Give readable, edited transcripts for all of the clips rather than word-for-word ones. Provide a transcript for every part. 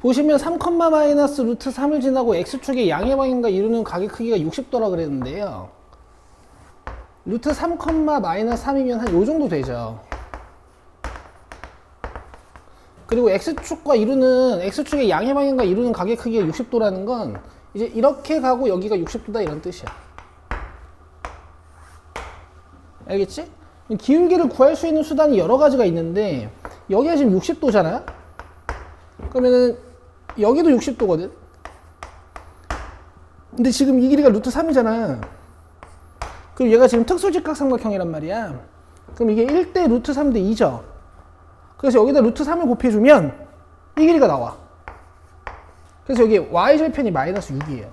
보시면 3, 마이너스 루트 3을 지나고 x축의 양의 방향과 이루는 각의 크기가 60도라 그랬는데요. 루트 3, 마이너스 3이면 한 요 정도 되죠. 그리고 x축과 이루는 x축의 양의 방향과 이루는 각의 크기가 60도라는 건 이제 이렇게 가고 여기가 60도다 이런 뜻이야. 알겠지? 기울기를 구할 수 있는 수단이 여러 가지가 있는데 여기가 지금 60도잖아. 그러면은 여기도 60도거든. 근데 지금 이 길이가 루트 3이잖아. 그럼 얘가 지금 특수직각삼각형이란 말이야. 그럼 이게 1대 루트 3대 2죠. 그래서 여기다 루트 3을 곱해주면 이 길이가 나와. 그래서 여기 y절편이 마이너스 6이에요.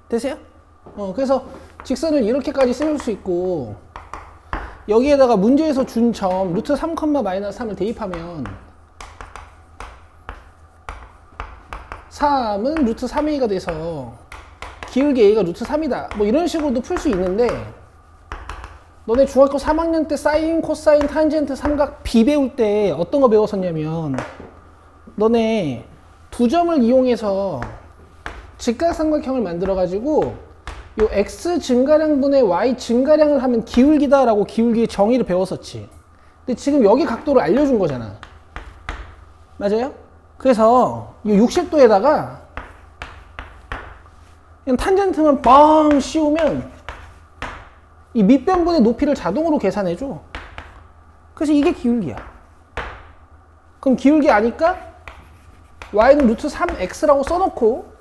되세요? 그래서 직선을 이렇게까지 쓸 수 있고 여기에다가 문제에서 준 점 루트 3, 마이너스 3을 대입하면 3은 루트 3a가 돼서 기울기 a가 루트 3이다. 뭐 이런 식으로도 풀 수 있는데 너네 중학교 3학년 때 사인, 코사인, 탄젠트, 삼각 B 배울 때 어떤 거 배웠었냐면 너네 두 점을 이용해서 직각삼각형을 만들어 가지고 요 x 증가량분의 y 증가량을 하면 기울기다 라고 기울기의 정의를 배웠었지. 근데 지금 여기 각도를 알려준 거잖아. 맞아요? 그래서 이 60도에다가 그냥 탄젠트만 빵 씌우면 이 밑변분의 높이를 자동으로 계산해줘. 그래서 이게 기울기야. 그럼 기울기 아니까 y는 루트 3x라고 써놓고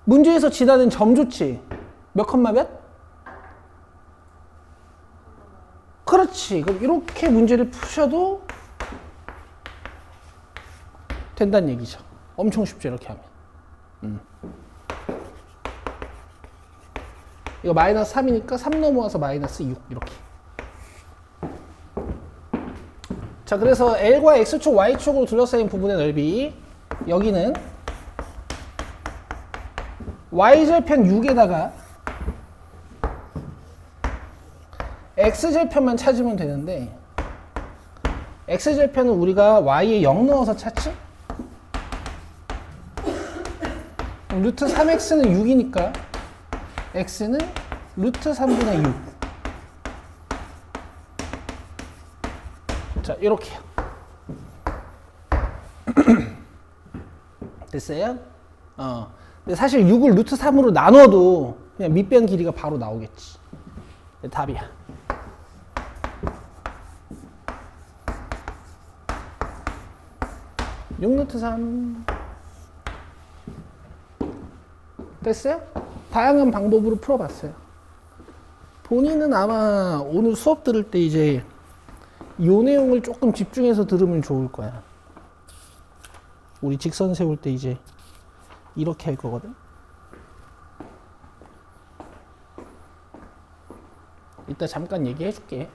문제에서 지나는 점 좋지. 몇 컴마 몇? 그렇지. 그럼 이렇게 문제를 푸셔도 된다는 얘기죠. 엄청 쉽죠, 이렇게 하면. 이거 마이너스 3이니까 3 넘어와서 마이너스 6 이렇게. 자, 그래서 L과 X축, Y축으로 둘러싸인 부분의 넓이 여기는 Y절편 6에다가 X절편만 찾으면 되는데 X절편은 우리가 Y에 0 넣어서 찾지? 루트 3X는 6이니까 X는 루트 3분의 6. 자, 이렇게요. 됐어요? 근데 사실 6을 루트 3으로 나눠도 그냥 밑변 길이가 바로 나오겠지. 답이야. 육 루트 3. 됐어요? 다양한 방법으로 풀어봤어요. 본인은 아마 오늘 수업 들을 때 이제 이 내용을 조금 집중해서 들으면 좋을 거야. 우리 직선 세울 때 이제 이렇게 할 거거든. 이따 잠깐 얘기해 줄게.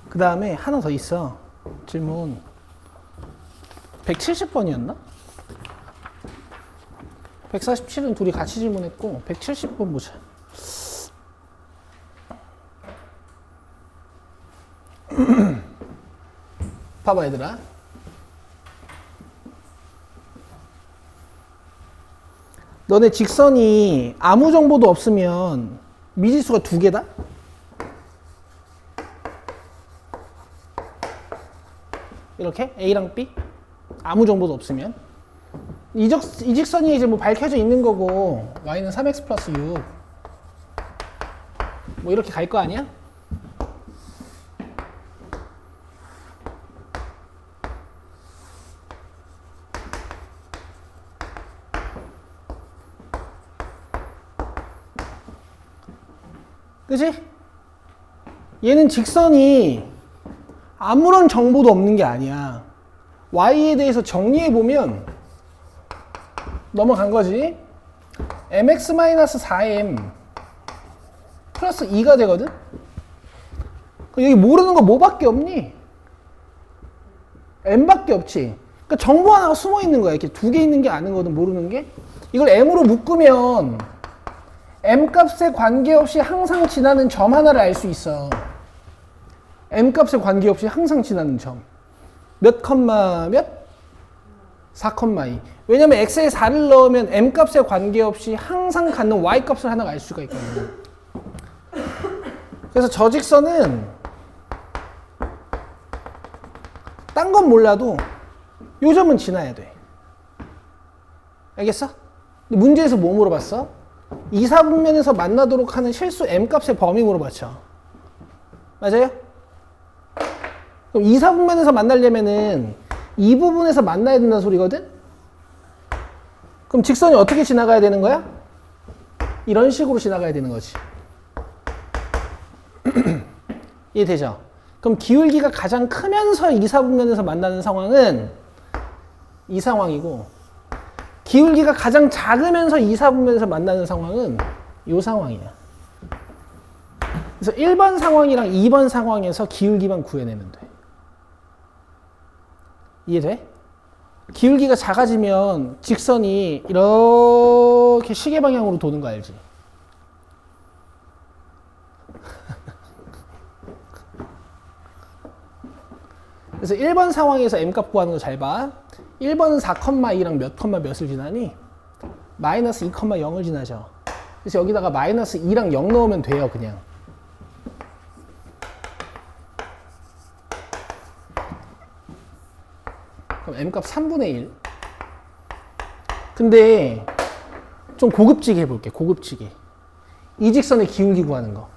그 다음에 하나 더 있어. 질문 170번이었나? 147은 둘이 같이 질문했고 170번 보자. 봐봐 얘들아. 너네 직선이 아무 정보도 없으면 미지수가 2개다? 이렇게 A랑 B 아무 정보도 없으면 이 직선이 이제 뭐 밝혀져 있는 거고 y는 3x 플러스 6 뭐 이렇게 갈 거 아니야? 그치? 얘는 직선이 아무런 정보도 없는 게 아니야. y에 대해서 정리해보면 넘어간 거지. mx-4m 플러스 2가 되거든? 여기 모르는 거 뭐밖에 없니? m밖에 없지. 그러니까 정보 하나가 숨어 있는 거야. 이렇게 두 개 있는 게 아는 거든 모르는 게. 이걸 m으로 묶으면 m 값에 관계없이 항상 지나는 점 하나를 알 수 있어. m 값에 관계없이 항상 지나는 점. 몇 컴마 몇? 4,2. 왜냐면 x에 4를 넣으면 m 값에 관계없이 항상 갖는 y 값을 하나 알 수가 있거든요. 그래서 저 직선은 딴 건 몰라도 요 점은 지나야 돼. 알겠어? 근데 문제에서 뭐 물어봤어? 이사분면에서 만나도록 하는 실수 m 값의 범위 물어봤죠. 맞아요? 그럼 이사분면에서 만나려면은 이 부분에서 만나야 된다는 소리거든? 그럼 직선이 어떻게 지나가야 되는 거야? 이런 식으로 지나가야 되는 거지. 이해되죠? 그럼 기울기가 가장 크면서 이사분면에서 만나는 상황은 이 상황이고, 기울기가 가장 작으면서 이사분면에서 만나는 상황은 이 상황이야. 그래서 1번 상황이랑 2번 상황에서 기울기만 구해내면 돼. 이해돼? 기울기가 작아지면 직선이 이렇게 시계 방향으로 도는 거 알지? 그래서 1번 상황에서 m값 구하는 거 잘 봐. 1번은 4,2랑 몇 컴마 몇을 지나니? 마이너스 2,0을 지나죠. 그래서 여기다가 마이너스 2랑 0 넣으면 돼요, 그냥. 그럼 m값 3분의 1. 근데 좀 고급지게 해볼게, 고급지게. 이 직선의 기울기 구하는 거.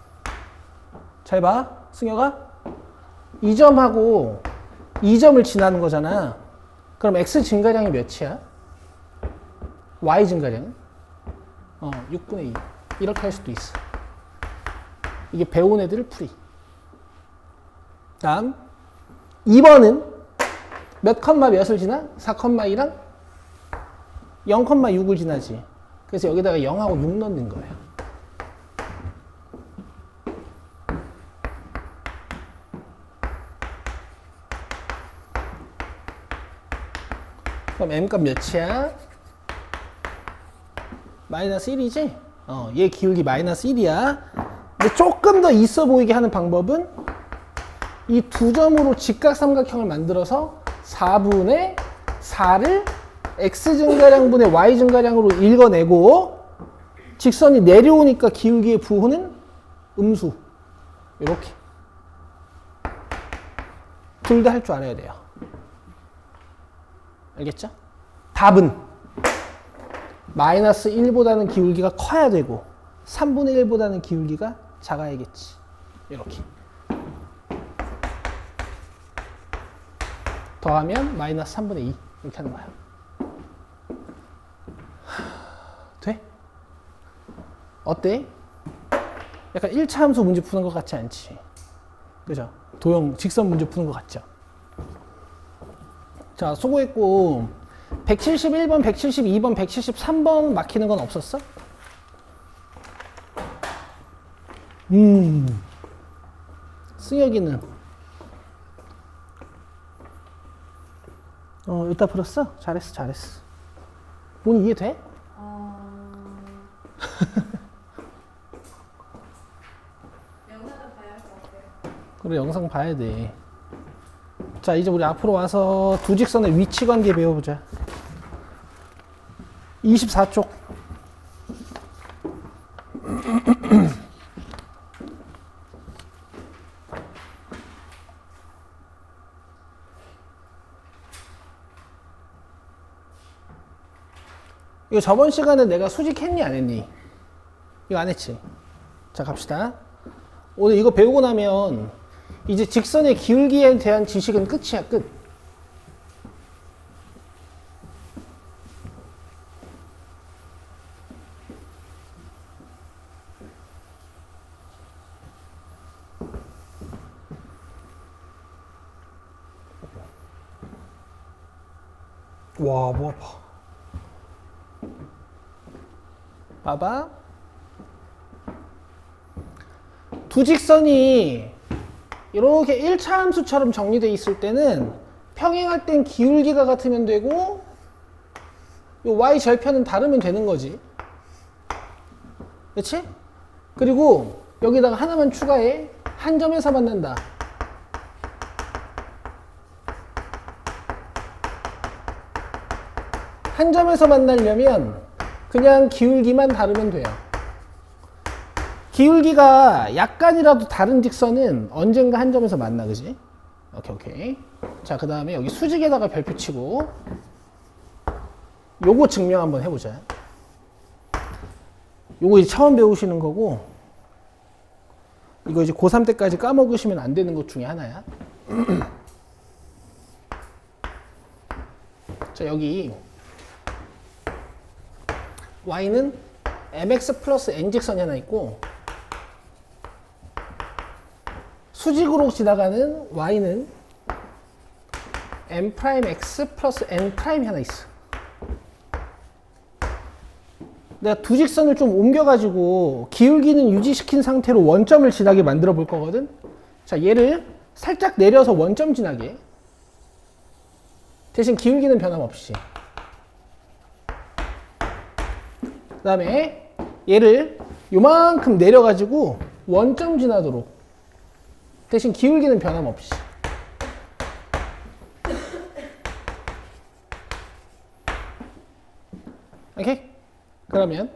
잘 봐, 승혁아. 이 점하고 이 점을 지나는 거잖아. 그럼 x 증가량이 몇이야? y 증가량은? 6분의 2. 이렇게 할 수도 있어. 이게 배운 애들 풀이. 다음 2번은 몇 컴마 몇을 지나? 4,2랑 0,6을 지나지. 그래서 여기다가 0하고 6 넣는 거예요. 그럼 m값 몇이야? 마이너스 1이지? 얘 기울기 마이너스 1이야. 근데 조금 더 있어 보이게 하는 방법은 이 두 점으로 직각삼각형을 만들어서 4분의 4를 x 증가량분의 y 증가량으로 읽어내고, 직선이 내려오니까 기울기의 부호는 음수. 이렇게. 둘 다 할 줄 알아야 돼요. 알겠죠? 답은 마이너스 1보다는 기울기가 커야 되고 3분의 1보다는 기울기가 작아야겠지. 이렇게. 더하면 마이너스 3분의 2 이렇게 하는 거야. 돼? 어때? 약간 1차 함수 문제 푸는 것 같지 않지? 그죠? 도형 직선 문제 푸는 것 같죠? 자, 수고했고 171번, 172번, 173번 막히는 건 없었어? 승혁이는 이따 풀었어? 잘했어, 잘했어. 오늘 이해돼? 영상을 봐야 할 것 같아요. 그래, 영상 봐야 돼. 자, 이제 우리 앞으로 와서 두 직선의 위치 관계 배워보자. 24쪽. 이거 저번 시간에 내가 수직했니 안 했니? 이거 안 했지? 자, 갑시다. 오늘 이거 배우고 나면 이제 직선의 기울기에 대한 지식은 끝이야, 끝. 와, 뭐 아파. 봐봐. 두 직선이 이렇게 1차 함수처럼 정리되어 있을 때는 평행할 땐 기울기가 같으면 되고 요 y 절편은 다르면 되는 거지. 그치? 그리고 여기다가 하나만 추가해. 한 점에서 만난다. 한 점에서 만나려면 그냥 기울기만 다르면 돼요. 기울기가 약간이라도 다른 직선은 언젠가 한 점에서 만나, 그지? 오케이. 자, 그 다음에 여기 수직에다가 별표 치고 요거 증명 한번 해보자. 요거 이제 처음 배우시는 거고 이거 이제 고3 때까지 까먹으시면 안 되는 것 중에 하나야. 자, 여기 y는 mx 플러스 n 직선이 하나 있고 수직으로 지나가는 y는 m'x 플러스 n'이 하나 있어. 내가 두 직선을 좀 옮겨가지고 기울기는 유지시킨 상태로 원점을 지나게 만들어 볼 거거든. 자, 얘를 살짝 내려서 원점 지나게. 대신 기울기는 변함없이. 그 다음에 얘를 요만큼 내려가지고 원점 지나도록. 대신 기울기는 변함없이. 오케이? 그러면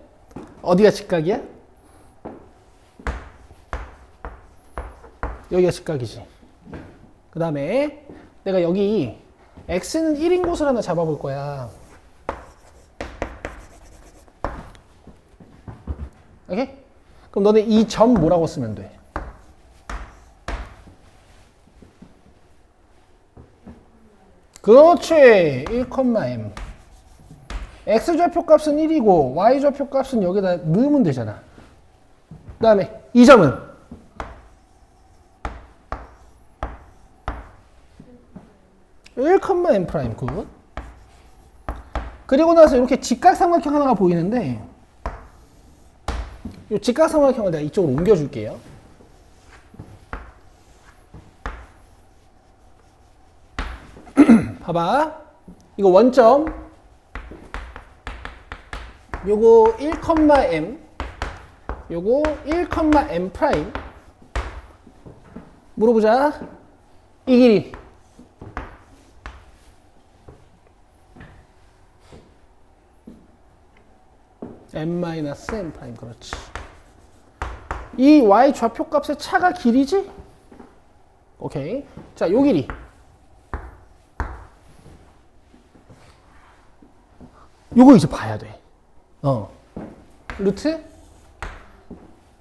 어디가 직각이야? 여기가 직각이지. 그 다음에 내가 여기 x는 1인 곳을 하나 잡아볼 거야. 오케이? 그럼 너네 이 점 뭐라고 쓰면 돼? 그렇지. 1,m. x좌표 값은 1이고 y좌표 값은 여기다 넣으면 되잖아. 그 다음에 이 점은 (1,m') 굿. 그리고 나서 이렇게 직각삼각형 하나가 보이는데 이 직각삼각형을 내가 이쪽으로 옮겨줄게요. 봐봐. 이거 원점 요거 1,m 요거 1,m' 물어보자. 이 길이 m-m'. 그렇지. 이 y 좌표값의 차가 길이지? 오케이. 자, 요 길이 요거 이제 봐야 돼. 루트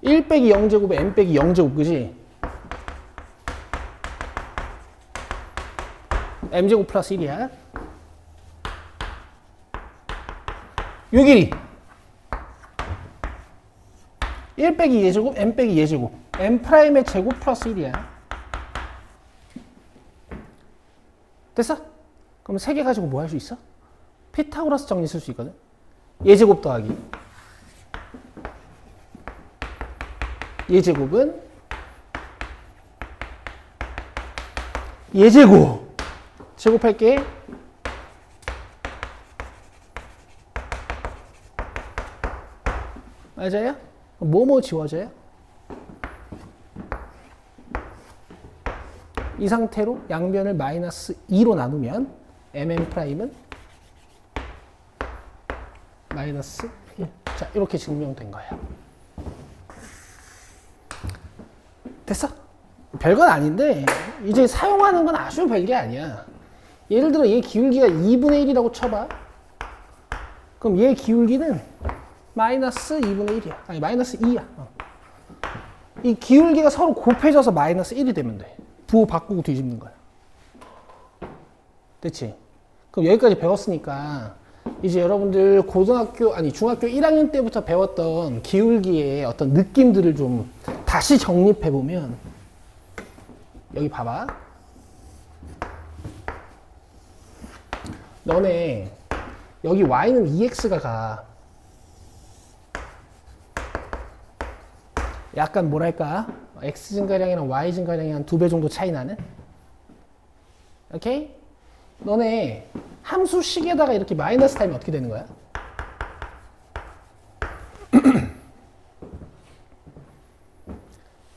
1 빼기 0제곱에 n 빼기 0제곱, 그지? m제곱 플러스 1이야. 요 길이 1 빼기 예제곱, n 빼기 예제곱, n'의 제곱 플러스 1이야. 됐어? 그럼 3개 가지고 뭐 할 수 있어? 피타고라스 정리 쓸 수 있거든. 예제곱 더하기 예제곱은 예제곱 제곱할게. 맞아요? 뭐뭐 지워져요? 이 상태로 양변을 마이너스 2로 나누면 mm'은 마이너스 1. 자, 이렇게 증명된 거야. 됐어? 별건 아닌데 이제 사용하는 건 아주 별게 아니야. 예를 들어 얘 기울기가 2분의 1이라고 쳐봐. 그럼 얘 기울기는 마이너스 2분의 1이야. 아니 마이너스 2야. 이 기울기가 서로 곱해져서 마이너스 1이 되면 돼. 부호 바꾸고 뒤집는 거야. 됐지? 그럼 여기까지 배웠으니까 이제 여러분들 고등학교 아니 중학교 1학년 때부터 배웠던 기울기의 어떤 느낌들을 좀 다시 정립해 보면 여기 봐봐. 너네 여기 y는 2x가 가. 약간 뭐랄까 x 증가량이랑 y 증가량이 한 2배 정도 차이 나는? 오케이? 너네 함수식에다가 이렇게 마이너스 달면 어떻게 되는 거야?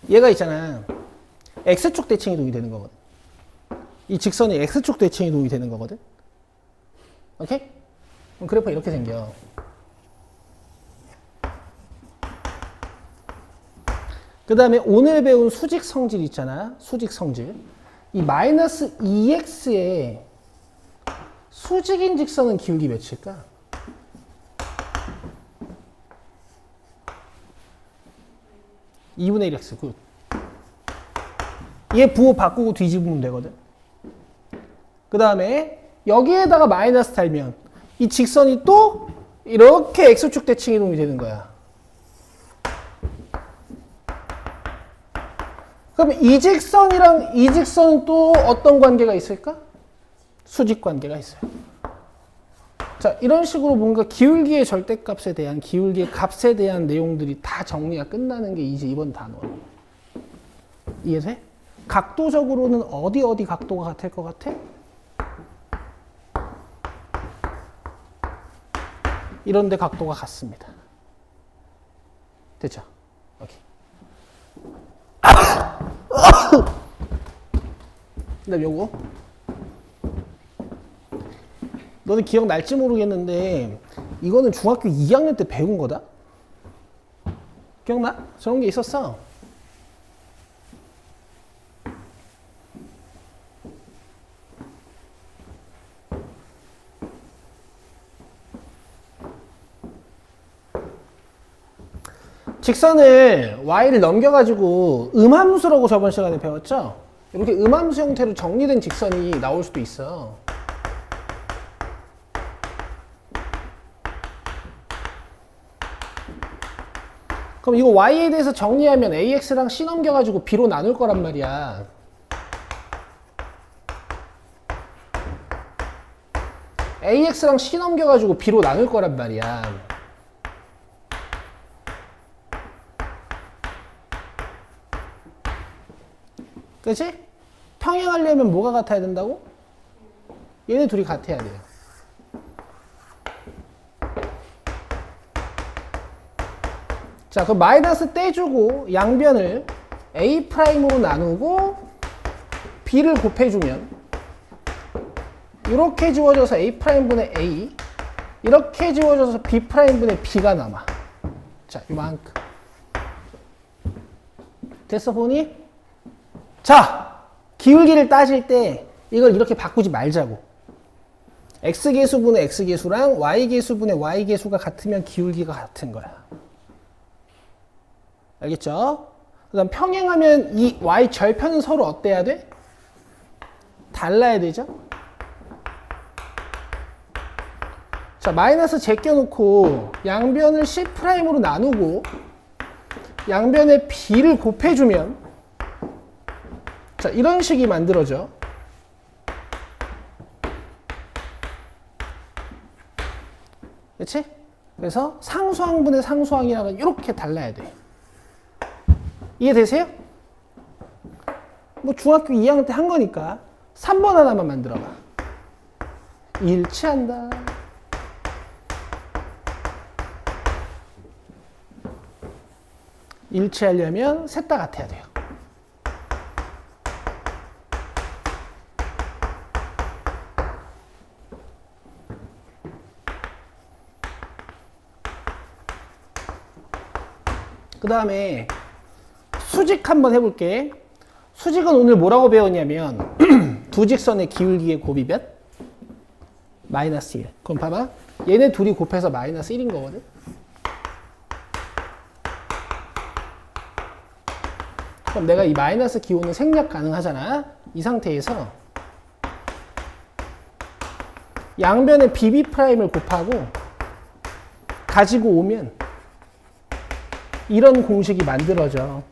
얘가 있잖아. x축 대칭 이동이 되는 거거든. 이 직선이 x축 대칭 이동이 되는 거거든. 오케이? 그럼 그래프가 이렇게 생겨. 그 다음에 오늘 배운 수직 성질 있잖아. 수직 성질. 이 마이너스 2x의 수직인 직선은 기울기 몇일까? (2분의 1x) 굿. 얘 부호 바꾸고 뒤집으면 되거든. 그 다음에 여기에다가 마이너스 달면 이 직선이 또 이렇게 x축 대칭 이동이 되는 거야. 그럼 이 직선이랑 이 직선은 또 어떤 관계가 있을까? 수직 관계가 있어요. 자, 이런 식으로 뭔가 기울기의 절대값에 대한, 기울기의 값에 대한 내용들이 다 정리가 끝나는 게 이제 이번 단원. 이해돼? 각도적으로는 어디 각도가 같을 것 같아? 이런데 각도가 같습니다. 됐죠? 오케이. 그다음 요거. 너는 기억날지 모르겠는데 이거는 중학교 2학년 때 배운 거다? 기억나? 저런 게 있었어. 직선을 y를 넘겨가지고 음함수라고 저번 시간에 배웠죠? 이렇게 음함수 형태로 정리된 직선이 나올 수도 있어. 그럼 이거 y에 대해서 정리하면 ax랑 c 넘겨가지고 b로 나눌 거란 말이야. ax랑 c 넘겨가지고 b로 나눌 거란 말이야. 그치? 평행하려면 뭐가 같아야 된다고? 얘네 둘이 같아야 돼요. 자, 그럼 마이너스 떼주고 양변을 A'으로 나누고 B를 곱해주면 이렇게 지워져서 A'분의 A, 이렇게 지워져서 B'분의 B가 남아. 자, 이만큼. 됐어, 보니? 자, 기울기를 따질 때 이걸 이렇게 바꾸지 말자고. X계수분의 X계수랑 Y계수분의 Y계수가 같으면 기울기가 같은 거야. 알겠죠? 그 다음 평행하면 이 Y 절편은 서로 어때야 돼? 달라야 되죠? 자, 마이너스 제껴놓고 양변을 C'으로 나누고 양변에 B를 곱해주면 자, 이런 식이 만들어져. 그렇지? 그래서 상수항분의 상수항이랑은 이렇게 달라야 돼. 이해되세요? 뭐 중학교 2학년 때 한 거니까 3번 하나만 만들어봐. 일치한다. 일치하려면 셋 다 같아야 돼요. 그 다음에 수직 한번 해볼게. 수직은 오늘 뭐라고 배웠냐면 두 직선의 기울기의 곱이 몇? 마이너스 1. 그럼 봐봐. 얘네 둘이 곱해서 마이너스 1인 거거든. 그럼 내가 이 마이너스 기호는 생략 가능하잖아. 이 상태에서 양변에 BB'을 곱하고 가지고 오면 이런 공식이 만들어져.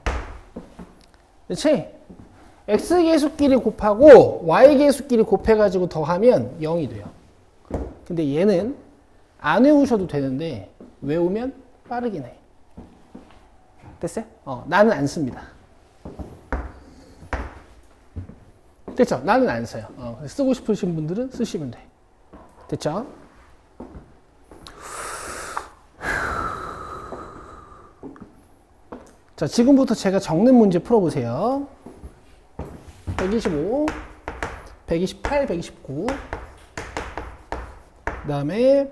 그렇지? X계수끼리 곱하고 Y계수끼리 곱해가지고 더하면 0이 돼요. 근데 얘는 안 외우셔도 되는데 외우면 빠르긴 해. 됐어요? 나는 안 씁니다. 됐죠? 나는 안 써요. 쓰고 싶으신 분들은 쓰시면 돼. 됐죠? 자, 지금부터 제가 적는 문제 풀어보세요. 125, 128, 129, 그 다음에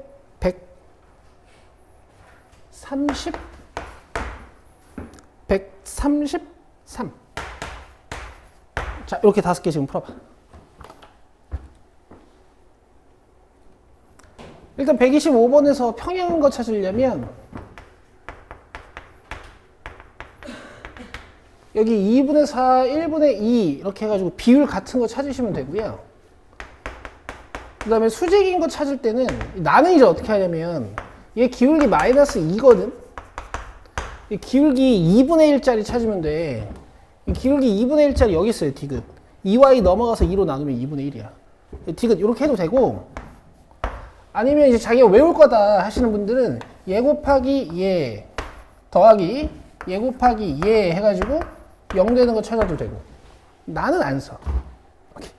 130, 133. 자, 이렇게 5개 지금 풀어봐. 일단 125번에서 평행한 찾으려면 여기 2분의 4, 1분의 2 이렇게 해가지고 비율 같은 거 찾으시면 되고요. 그 다음에 수직인 거 찾을 때는 나는 이제 어떻게 하냐면 얘 기울기 마이너스 2거든. 이 기울기 2분의 1짜리 찾으면 돼. 이 기울기 2분의 1짜리 여기 있어요. 디귿 2y 넘어가서 2로 나누면 2분의 1이야. 디귿 이렇게 해도 되고, 아니면 이제 자기가 외울 거다 하시는 분들은 얘 곱하기 얘 더하기 얘 곱하기 얘 해가지고 0 되는 거 찾아도 되고. 나는 안 써. 오케이.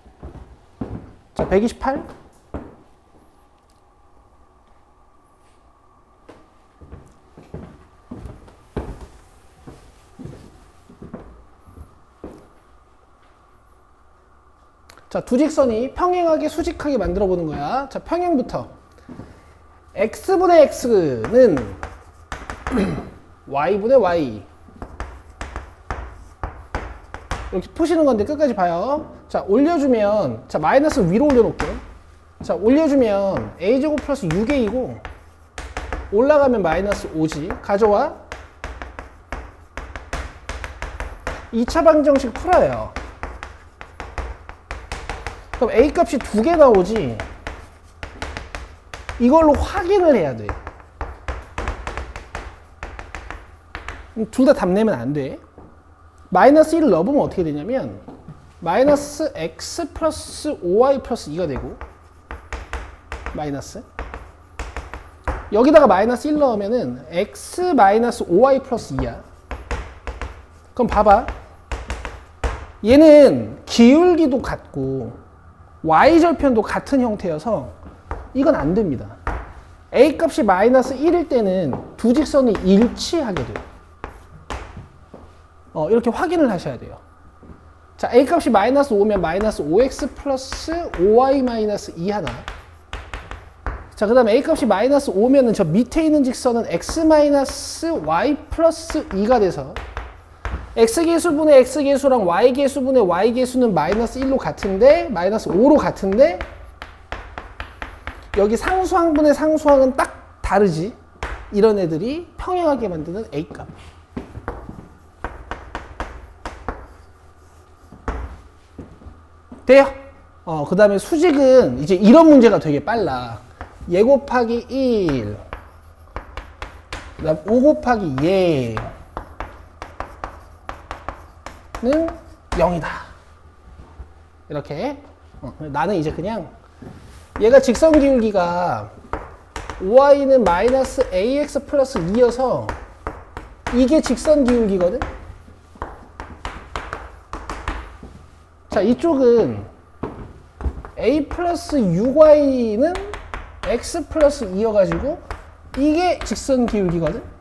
자, 128. 자, 두 직선이 평행하게 수직하게 만들어 보는 거야. 자, 평행부터 x분의 x는 y분의 y 이렇게 푸시는 건데 끝까지 봐요. 자, 올려주면, 자, 마이너스 위로 올려놓을게요. 자, 올려주면 a제곱 플러스 6a이고 올라가면 마이너스 5지. 가져와. 2차 방정식 풀어요. 그럼 a 값이 2개 나오지. 이걸로 확인을 해야 돼. 둘 다 답 내면 안 돼. 마이너스 1을 넣어보면 어떻게 되냐면 마이너스 x 플러스 5y 플러스 2가 되고, 마이너스 여기다가 마이너스 1 넣으면은 x 마이너스 5y 플러스 2야. 그럼 봐봐. 얘는 기울기도 같고 y절편도 같은 형태여서 이건 안 됩니다. a 값이 마이너스 1일 때는 두 직선이 일치하게 돼요. 이렇게 확인을 하셔야 돼요. 자, a 값이 마이너스 5면 마이너스 5x 플러스 5y 마이너스 2 하나. 자, 그 다음에 a 값이 마이너스 5면은 저 밑에 있는 직선은 x 마이너스 y 플러스 2가 돼서 x계수분의 x계수랑 y계수분의 y계수는 마이너스 1로 같은데, 마이너스 5로 같은데, 여기 상수항분의 상수항은 딱 다르지. 이런 애들이 평행하게 만드는 a값. 돼요? 그 다음에 수직은 이제 이런 문제가 되게 빨라. 얘 곱하기 1, 그 다음 5 곱하기 얘는 0이다. 이렇게. 나는 이제 그냥 얘가 직선 기울기가 5y는 마이너스 ax 플러스 2여서 이게 직선 기울기거든? 자, 이쪽은 a 플러스 6y는 x 플러스 2여가지고 이게 직선 기울기거든?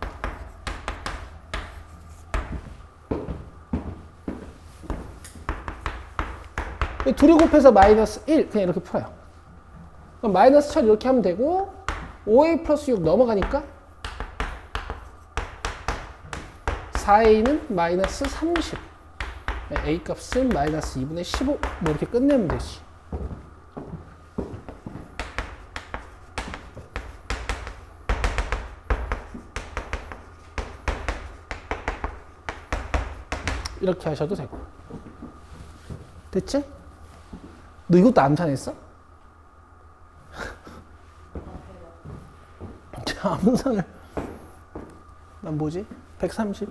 둘이 곱해서 마이너스 1 그냥 이렇게 풀어요. 그럼 마이너스 처리 이렇게 하면 되고 5a 플러스 6 넘어가니까 4a는 마이너스 30, a 값은 마이너스 2분의 15 뭐 이렇게 끝내면 되지. 이렇게 하셔도 되고. 됐지? 너 이것도 암산했어? 암산을 난 뭐지? 130?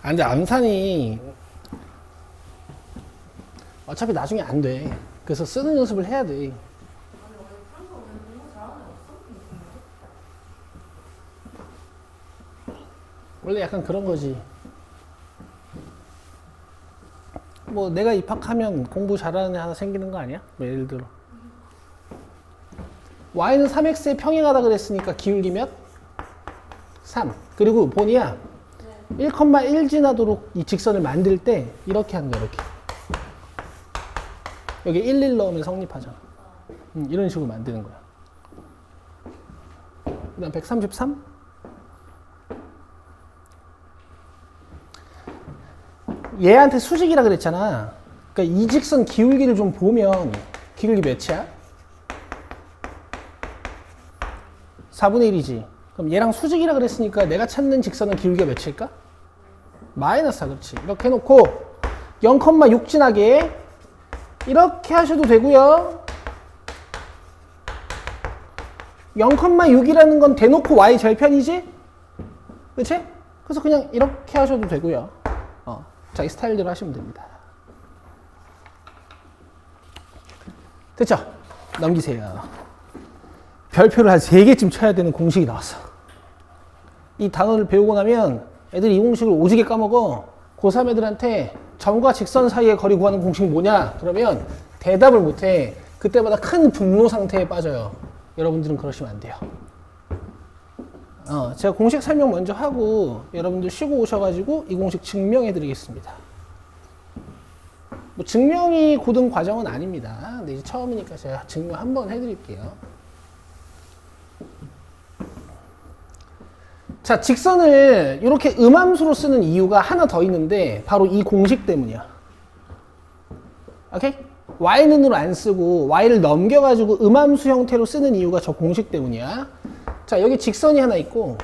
아, 근데 암산이 어차피 나중에 안 돼. 그래서 쓰는 연습을 해야 돼. 원래 약간 그런 거지. 뭐 내가 입학하면 공부 잘하는 애 하나 생기는 거 아니야? 뭐 예를 들어 y는 3x에 평행하다 그랬으니까 기울기 몇? 3. 그리고 본이야 1,1 지나도록 이 직선을 만들 때 이렇게 하는 거야. 이렇게 여기 1, 1 넣으면 성립하잖아. 이런 식으로 만드는 거야. 그 다음 133. 얘한테 수직이라 그랬잖아. 그러니까 이 직선 기울기를 좀 보면 기울기 몇이야? 4분의 1이지. 그럼 얘랑 수직이라 그랬으니까 내가 찾는 직선은 기울기가 몇일까? 마이너스 4, 그렇지. 이렇게 해놓고 0,6 지나게 이렇게 하셔도 되고요. 0,6이라는 건 대놓고 y 절편이지? 그치? 그래서 그냥 이렇게 하셔도 되고요. 자기 스타일대로 하시면 됩니다. 됐죠? 넘기세요. 별표를 한 3개쯤 쳐야 되는 공식이 나왔어. 이 단어를 배우고 나면 애들이 이 공식을 오지게 까먹어. 고3 애들한테 점과 직선 사이의 거리 구하는 공식 뭐냐? 그러면 대답을 못해. 그때마다 큰 분노 상태에 빠져요. 여러분들은 그러시면 안 돼요. 제가 공식 설명 먼저 하고 여러분들 쉬고 오셔가지고 이 공식 증명해 드리겠습니다. 뭐 증명이 고등 과정은 아닙니다. 근데 이제 처음이니까 제가 증명 한번 해드릴게요. 자, 직선을 이렇게 음함수로 쓰는 이유가 하나 더 있는데 바로 이 공식 때문이야. 오케이? y는으로 안 쓰고 y를 넘겨가지고 음함수 형태로 쓰는 이유가 저 공식 때문이야. 자, 여기 직선이 하나 있고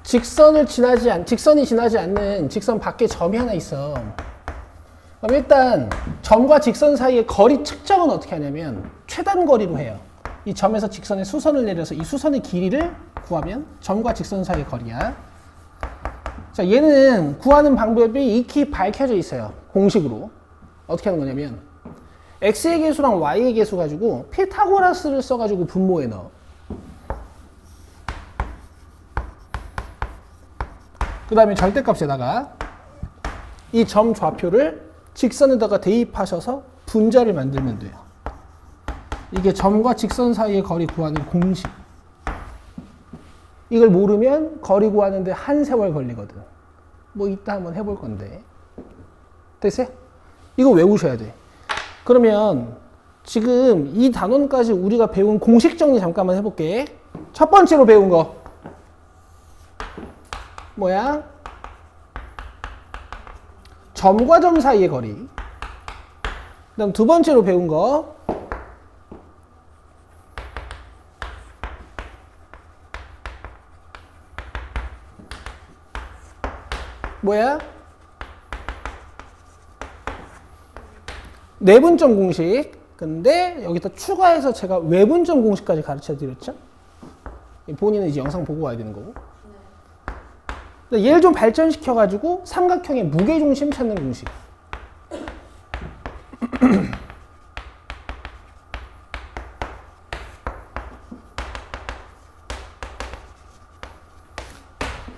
직선이 지나지 않는 직선 밖에 점이 하나 있어. 그럼 일단 점과 직선 사이의 거리 측정은 어떻게 하냐면 최단 거리로 해요. 이 점에서 직선에 수선을 내려서 이 수선의 길이를 구하면 점과 직선 사이의 거리야. 자, 얘는 구하는 방법이 익히 밝혀져 있어요. 공식으로. 어떻게 하는 거냐면 x의 개수랑 y의 개수 가지고 피타고라스를 써가지고 분모에 넣어. 그 다음에 절대값에다가 이 점 좌표를 직선에다가 대입하셔서 분자를 만들면 돼요. 이게 점과 직선 사이의 거리 구하는 공식. 이걸 모르면 거리 구하는데 한 세월 걸리거든. 뭐 이따 한번 해볼 건데. 됐어요? 이거 외우셔야 돼. 그러면 지금 이 단원까지 우리가 배운 공식 정리 잠깐만 해볼게. 첫 번째로 배운 거 뭐야? 점과 점 사이의 거리. 그 다음 두 번째로 배운 거 뭐야? 내분점 공식. 근데 여기다 추가해서 제가 외분점 공식까지 가르쳐 드렸죠? 본인은 이제 영상 보고 와야 되는 거고. 얘를 좀 발전시켜가지고 삼각형의 무게중심 찾는 공식.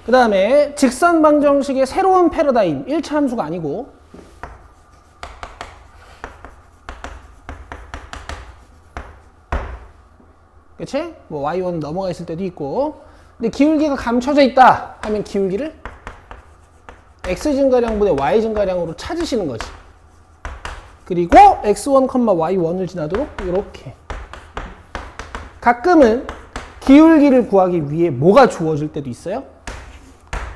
그 다음에 직선 방정식의 새로운 패러다임. 1차 함수가 아니고 그치? 뭐 y1 넘어가 있을 때도 있고. 근데 기울기가 감춰져 있다 하면 기울기를 x 증가량분의 y 증가량으로 찾으시는 거지. 그리고 x1, y1을 지나도록 이렇게. 가끔은 기울기를 구하기 위해 뭐가 주어질 때도 있어요?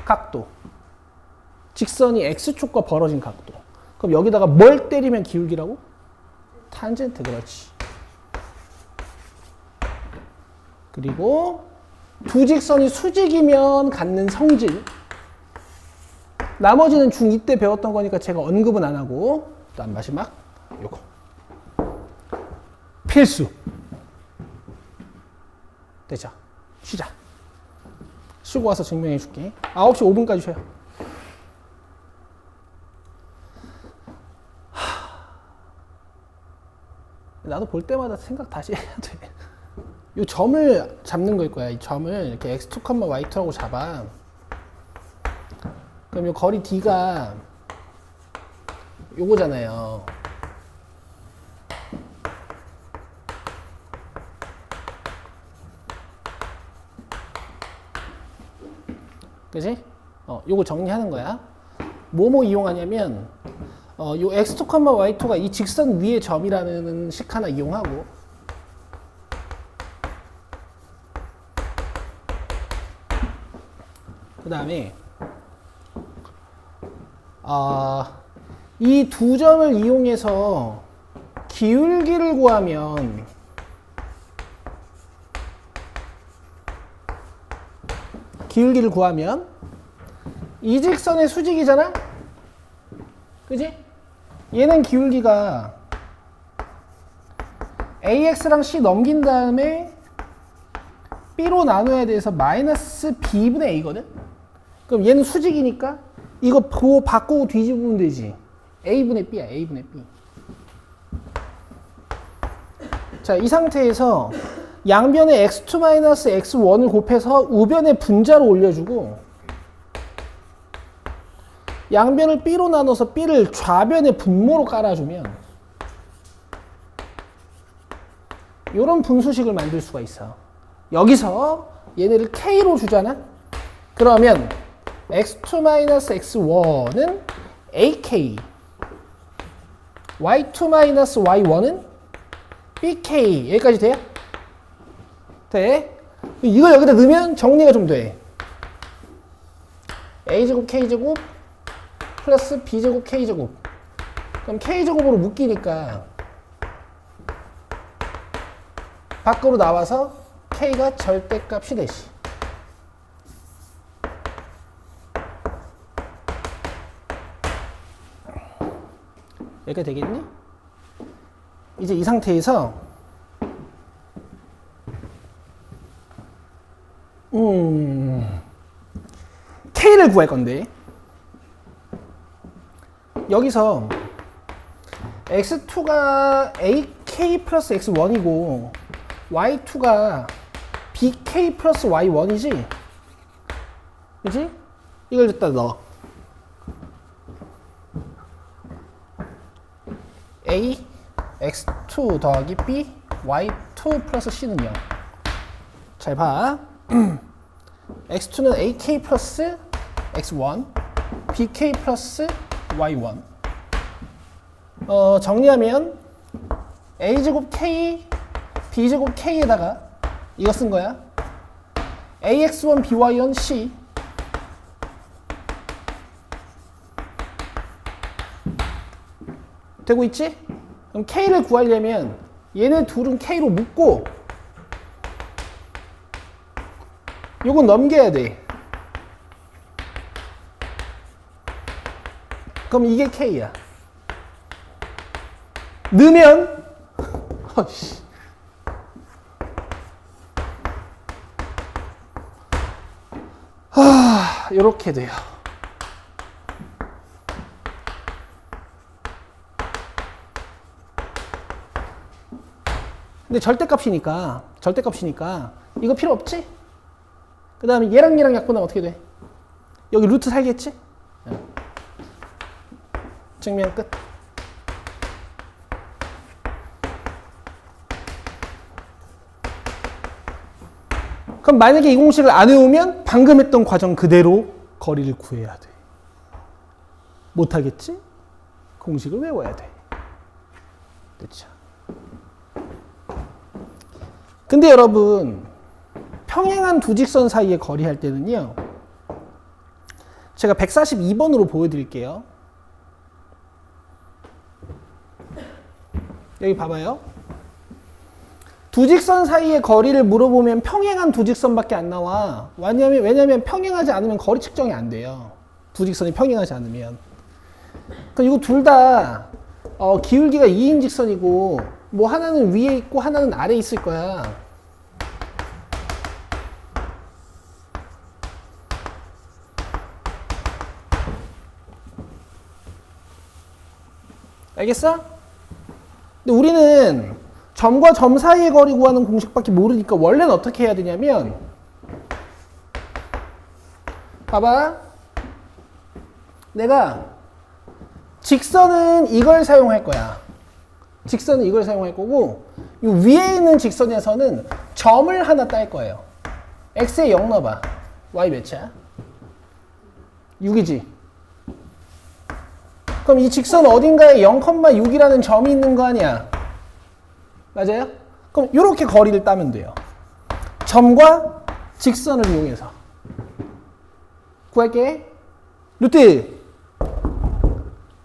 각도. 직선이 x축과 벌어진 각도. 그럼 여기다가 뭘 때리면 기울기라고? 탄젠트. 그렇지. 그리고 두 직선이 수직이면 갖는 성질. 나머지는 중2 때 배웠던 거니까 제가 언급은 안 하고. 그다음 마지막 요거. 필수. 되죠? 쉬자. 쉬고 와서 증명해 줄게. 9시 5분까지 쉬어요. 나도 볼 때마다 생각 다시 해야 돼. 이 점을 잡는 거일 거야. 이 점을 이렇게 x2, y2라고 잡아. 그럼 이 거리 d가 요거잖아요. 그지? 요거 정리하는 거야. 뭐뭐 이용하냐면 요 x2, y2가 이 직선 위의 점이라는 식 하나 이용하고, 그 다음에 이 두 점을 이용해서 기울기를 구하면 이 직선의 수직이잖아? 그지? 얘는 기울기가 AX랑 C 넘긴 다음에 B로 나눠야 돼서 마이너스 B분의 A거든? 그럼 얘는 수직이니까 이거 바꾸고 뒤집으면 되지. A분의 B야, A분의 B. 자, 이 상태에서 양변에 x2-x1을 곱해서 우변의 분자로 올려주고, 양변을 B로 나눠서 B를 좌변의 분모로 깔아주면 이런 분수식을 만들 수가 있어. 여기서 얘네를 K로 주잖아? 그러면 x2-x1은 AK, y2-y1은 BK. 여기까지 돼요? 돼? 이걸 여기다 넣으면 정리가 좀 돼. A제곱 K제곱 플러스 B제곱 K제곱. 그럼 K제곱으로 묶이니까 밖으로 나와서 K가 절대값이 되시. 여기가 되겠니? 이제 이 상태에서 K를 구할 건데, 여기서 x2가 AK 플러스 x1이고 y2가 BK 플러스 y1이지? 그치? 이걸 여기다 넣어. A x2 더하기 B y2 플러스 C는 0. 잘 봐. x2는 AK 플러스 x1 BK 플러스 y1. 정리하면 a제곱 k b제곱 k에다가 이거 쓴 거야. ax1 by1 c 되고 있지? 그럼 k를 구하려면 얘네 둘은 k로 묶고 요건 넘겨야 돼. 그럼 이게 k야. 넣으면 요렇게 돼요. 근데 절대값이니까 이거 필요 없지? 그 다음에 얘랑 약분하면 어떻게 돼? 여기 루트 살겠지? 증명 끝. 그럼 만약에 이 공식을 안 외우면 방금 했던 과정 그대로 거리를 구해야 돼. 못하겠지? 공식을 외워야 돼. 그렇죠? 근데 여러분, 평행한 두 직선 사이의 거리 할 때는요, 제가 142번으로 보여드릴게요. 여기 봐봐요. 두 직선 사이의 거리를 물어보면 평행한 두 직선밖에 안 나와. 왜냐면 평행하지 않으면 거리 측정이 안 돼요. 두 직선이 평행하지 않으면. 그럼 이거 둘 다 기울기가 2인 직선이고 뭐 하나는 위에 있고 하나는 아래에 있을 거야. 알겠어? 근데 우리는 점과 점 사이의 거리 구하는 공식밖에 모르니까 원래는 어떻게 해야 되냐면 봐봐. 내가 직선은 이걸 사용할 거야. 직선은 이걸 사용할 거고 이 위에 있는 직선에서는 점을 하나 딸 거예요. x에 0 넣어봐. y 몇이야? 6이지. 그럼 이 직선 어딘가에 0,6이라는 점이 있는 거 아니야? 맞아요? 그럼 이렇게 거리를 따면 돼요. 점과 직선을 이용해서 구할게. 루트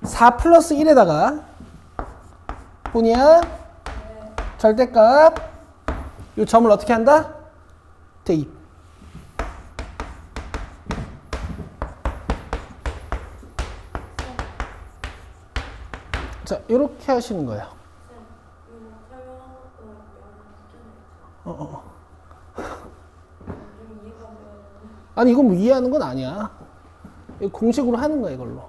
4 플러스 1에다가 뭐냐? 절대값 이 점을 어떻게 한다? 대입. 자, 이렇게 하시는 거예요. 아니 이건 뭐 이해하는 건 아니야. 이거 공식으로 하는 거야 이걸로.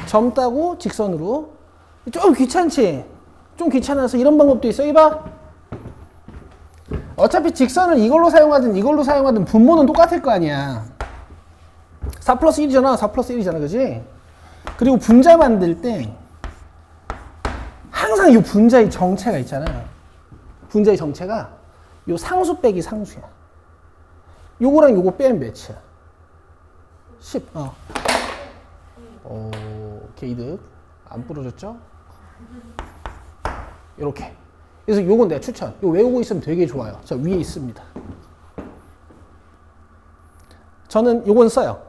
점 따고 직선으로. 좀 귀찮지? 좀 귀찮아서 이런 방법도 있어. 이봐. 어차피 직선을 이걸로 사용하든 이걸로 사용하든 분모는 똑같을 거 아니야. 4 플러스 1이잖아. 4 플러스 1이잖아. 그지? 그리고 분자 만들 때 항상 이 분자의 정체가 있잖아. 분자의 정체가 요 상수 빼기 상수야. 요거랑 요거 빼면 몇이야? 10. 오, 게이득. 안 부러졌죠? 요렇게. 그래서 요건 내가 추천. 요 외우고 있으면 되게 좋아요. 저 위에 있습니다. 저는 요건 써요.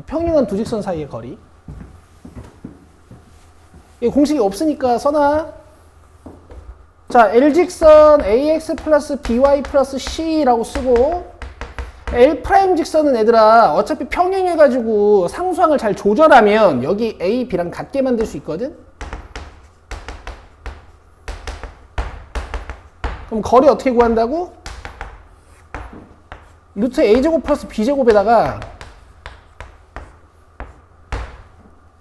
평행한 두 직선 사이의 거리. 이 공식이 없으니까 써놔. 자, L직선 AX 플러스 BY 플러스 C라고 쓰고 L' 직선은 얘들아 어차피 평행해가지고 상수항을 잘 조절하면 여기 A, B랑 같게 만들 수 있거든? 그럼 거리 어떻게 구한다고? 루트 A제곱 플러스 B제곱에다가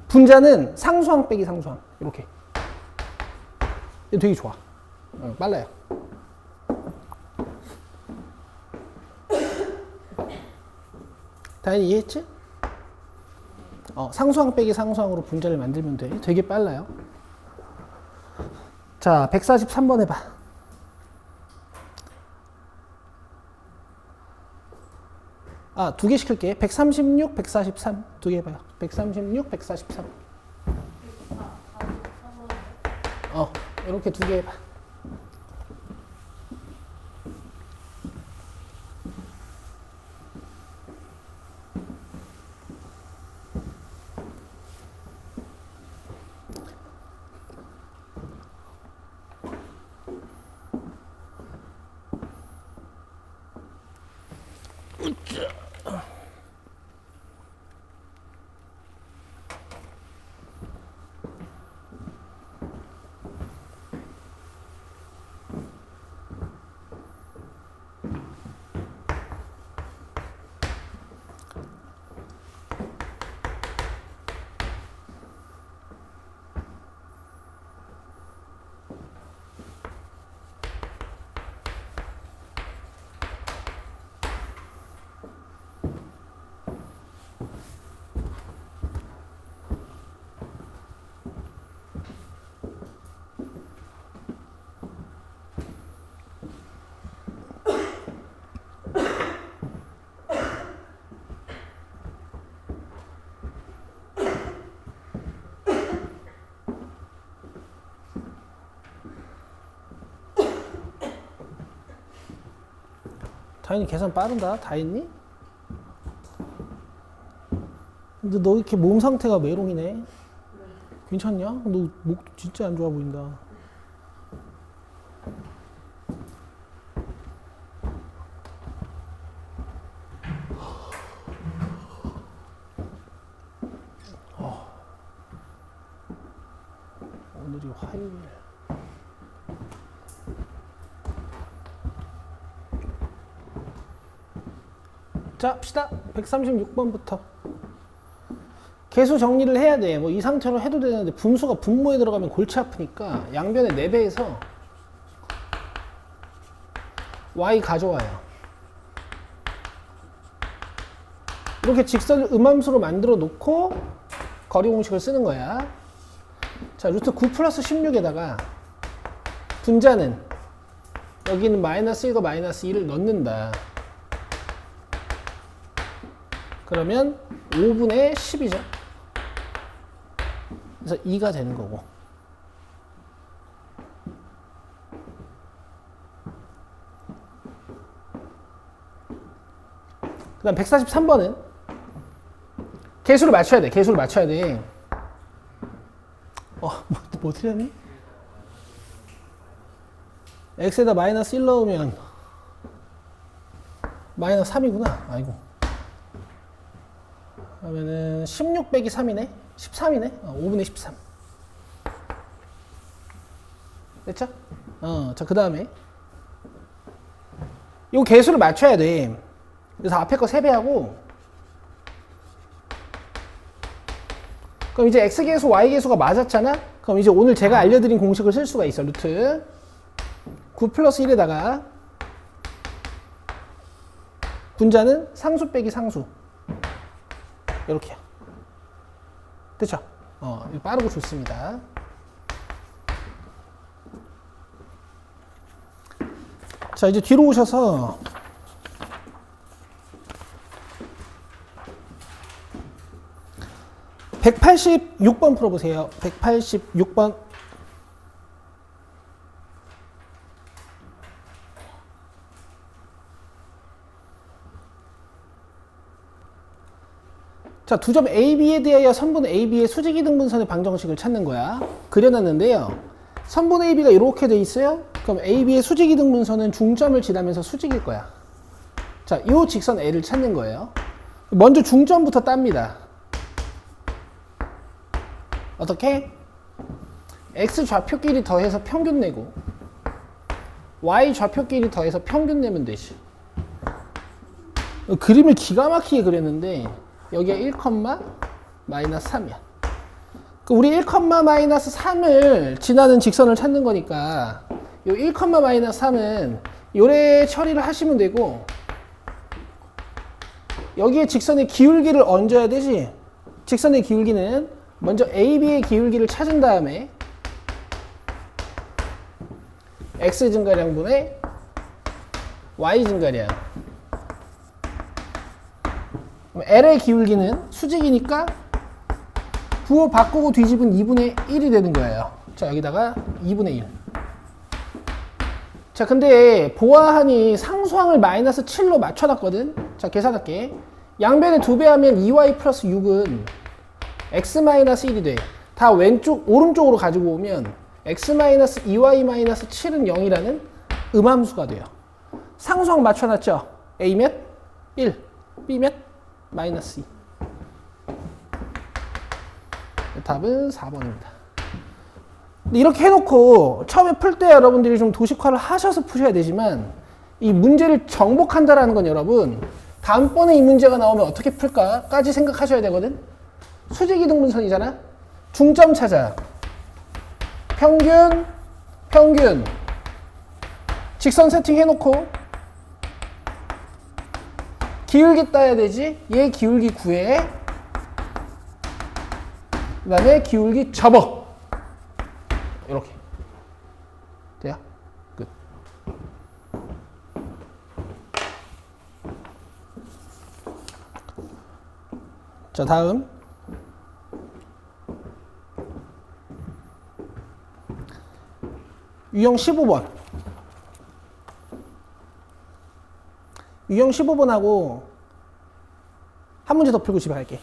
분자는 상수항 빼기 상수항. 이렇게. 이거 되게 좋아. 빨라요. 다현이 이해했지? 상수항 빼기 상수항으로 분자를 만들면 돼. 되게 빨라요. 자, 143번 해봐. 두 개 시킬게. 136, 143. 두 개 해봐요. 136, 143. 이렇게 두 개 해봐. 다현이 계산 빠르다. 다 했니? 근데 너 이렇게 몸 상태가 메롱이네. 괜찮냐? 너 목 진짜 안 좋아 보인다. 오늘이 화요일. 자, 합시다. 136번부터. 개수 정리를 해야 돼. 뭐 이 상태로 해도 되는데 분수가 분모에 들어가면 골치 아프니까 양변에 4배에서 y 가져와요. 이렇게 직선을 음함수로 만들어 놓고 거리 공식을 쓰는 거야. 자, 루트 9 플러스 16에다가 분자는 여기는 마이너스 1과 마이너스 2를 넣는다. 그러면 5분의 10이죠. 그래서 2가 되는 거고. 그 다음 143번은 개수를 맞춰야 돼. 개수를 맞춰야 돼. 뭐 틀렸니? x에다 마이너스 1 넣으면 마이너스 3이구나. 아이고. 그러면은 16 빼기 3이네? 13이네? 5분의 13. 됐죠? 자, 그 다음에 이 개수를 맞춰야 돼. 그래서 앞에 거 3배하고, 그럼 이제 x계수, y계수가 맞았잖아? 그럼 이제 오늘 제가 알려드린 공식을 쓸 수가 있어. 루트 9 플러스 1에다가 분자는 상수 빼기 상수. 이렇게요. 됐죠? 이거 빠르고 좋습니다. 자, 이제 뒤로 오셔서 (186번) 풀어보세요. 186번. 자, 두 점 AB에 대하여 선분 AB의 수직이등분선의 방정식을 찾는 거야. 그려놨는데요. 선분 AB가 이렇게 돼 있어요. 그럼 AB의 수직이등분선은 중점을 지나면서 수직일 거야. 자, 이 직선 L을 찾는 거예요. 먼저 중점부터 땁니다. 어떻게? X 좌표끼리 더해서 평균 내고 Y 좌표끼리 더해서 평균 내면 되지. 그림을 기가 막히게 그렸는데 여기가 1, 마이너스 3이야. 우리 1, 마이너스 3을 지나는 직선을 찾는 거니까 이 1, 마이너스 3은 요래 처리를 하시면 되고, 여기에 직선의 기울기를 얹어야 되지. 직선의 기울기는 먼저 AB의 기울기를 찾은 다음에 X 증가량분의 Y 증가량. L의 기울기는 수직이니까 부호 바꾸고 뒤집은 2분의 1이 되는 거예요. 자, 여기다가 2분의 1. 자, 근데 보아하니 상수항을 마이너스 7로 맞춰놨거든. 자, 계산할게. 양변에 2배 하면 2y 플러스 6은 x 마이너스 1이 돼. 다 오른쪽으로 가지고 오면 x 마이너스 2y 마이너스 7은 0이라는 음함수가 돼요. 상수항 맞춰놨죠? a 몇? 1. b 몇? 마이너스 2. 답은 4번입니다. 이렇게 해놓고 처음에 풀 때 여러분들이 좀 도식화를 하셔서 푸셔야 되지만, 이 문제를 정복한다라는 건 여러분 다음번에 이 문제가 나오면 어떻게 풀까까지 생각하셔야 되거든. 수직이등분선이잖아. 중점 찾아. 평균 직선 세팅 해놓고 기울기 따야 되지. 얘 기울기 구해. 그 다음에 기울기 접어. 이렇게 돼요? 끝. 자, 다음 유형 15번. 유형 15번하고 한 문제 더 풀고 집에 갈게.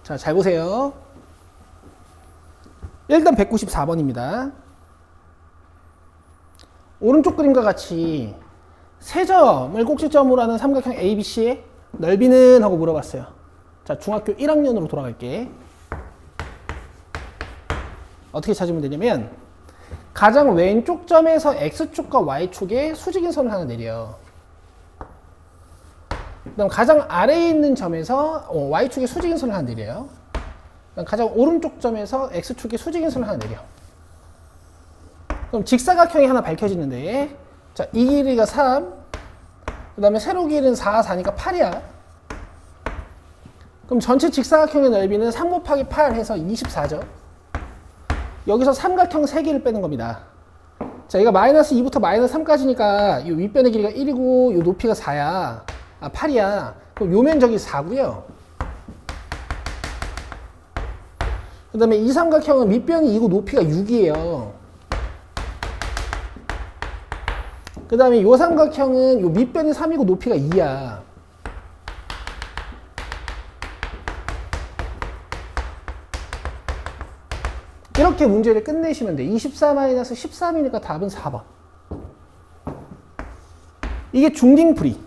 자, 잘 보세요. 일단 194번입니다. 오른쪽 그림과 같이 세 점을 꼭지점으로 하는 삼각형 ABC의 넓이는? 하고 물어봤어요. 자, 중학교 1학년으로 돌아갈게. 어떻게 찾으면 되냐면 가장 왼쪽 점에서 X축과 Y축에 수직인 선을 하나 내려. 그다음 가장 아래에 있는 점에서 Y축에 수직인 선을 하나 내려요. 그다음 가장 오른쪽 점에서 X축에 수직인 선을 하나 내려. 그럼 직사각형이 하나 밝혀지는데, 자, 이 길이가 3, 그 다음에 세로 길이는 4, 4니까 8이야. 그럼 전체 직사각형의 넓이는 3 곱하기 8 해서 24죠. 여기서 삼각형 3개를 빼는 겁니다. 자, 얘가 마이너스 2부터 마이너스 3까지니까 이 윗변의 길이가 1이고 이 높이가 4야. 8이야. 그럼 요 면적이 4고요. 그 다음에 이 삼각형은 밑변이 2고 높이가 6이에요. 그 다음에 이 삼각형은 요 밑변이 3이고 높이가 2야. 이렇게 문제를 끝내시면 돼. 24-13이니까 답은 4번. 이게 중딩풀이.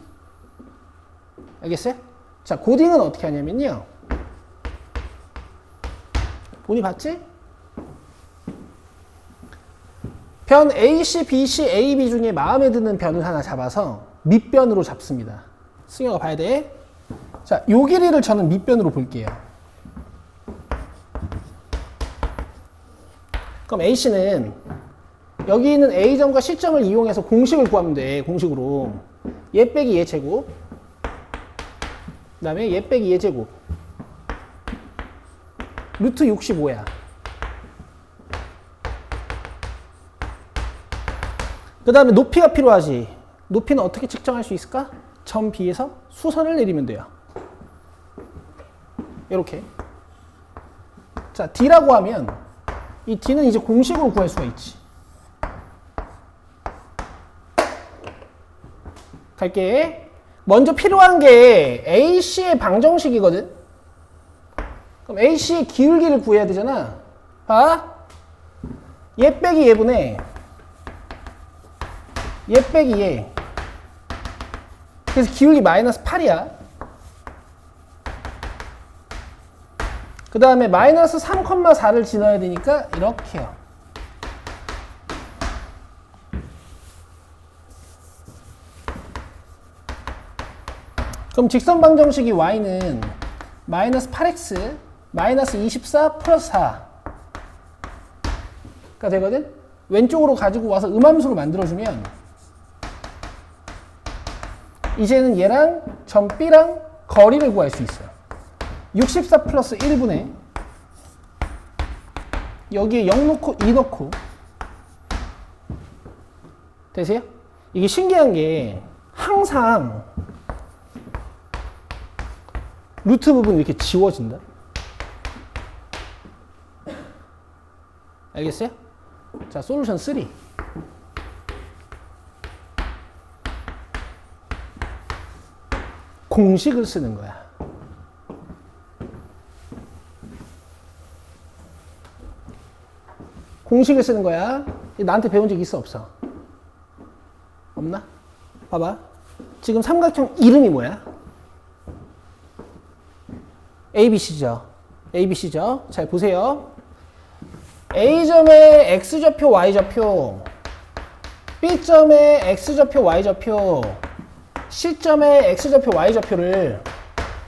알겠어요? 자, 고딩은 어떻게 하냐면요. 본이 봤지? 변 AC, BC, AB 중에 마음에 드는 변을 하나 잡아서 밑변으로 잡습니다. 승혁아 봐야 돼. 자, 요 길이를 저는 밑변으로 볼게요. 그럼 AC는 여기 있는 A점과 C점을 이용해서 공식을 구하면 돼. 공식으로. 얘 빼기 얘 제곱. 그 다음에 얘 빼기 얘 제곱. 루트 65야. 그 다음에 높이가 필요하지. 높이는 어떻게 측정할 수 있을까? 점 B에서 수선을 내리면 돼요. 이렇게. 자, D라고 하면 이 D는 이제 공식으로 구할 수가 있지. 갈게. 먼저 필요한 게 AC의 방정식이거든. 그럼 AC의 기울기를 구해야 되잖아. 봐. 얘 빼기 얘분의 얘 빼기 얘. 그래서 기울기 마이너스 8이야. 그 다음에 마이너스 3,4를 지나야 되니까 이렇게요. 그럼 직선 방정식이 y는 마이너스 8x 마이너스 24 플러스 4가 되거든? 왼쪽으로 가지고 와서 음함수로 만들어주면 이제는 얘랑 점 B랑 거리를 구할 수 있어요. 64 플러스 1분의 여기에 0 넣고 2 넣고 되세요? 이게 신기한 게 항상 루트 부분이 이렇게 지워진다. 알겠어요? 자, 솔루션 3. 공식을 쓰는 거야. 공식을 쓰는 거야. 나한테 배운 적 있어, 없어? 없나? 봐봐. 지금 삼각형 이름이 뭐야? ABC죠. ABC죠. 잘 보세요. A점의 X좌표, Y좌표, B점의 X좌표, Y좌표, C점의 X좌표, Y좌표를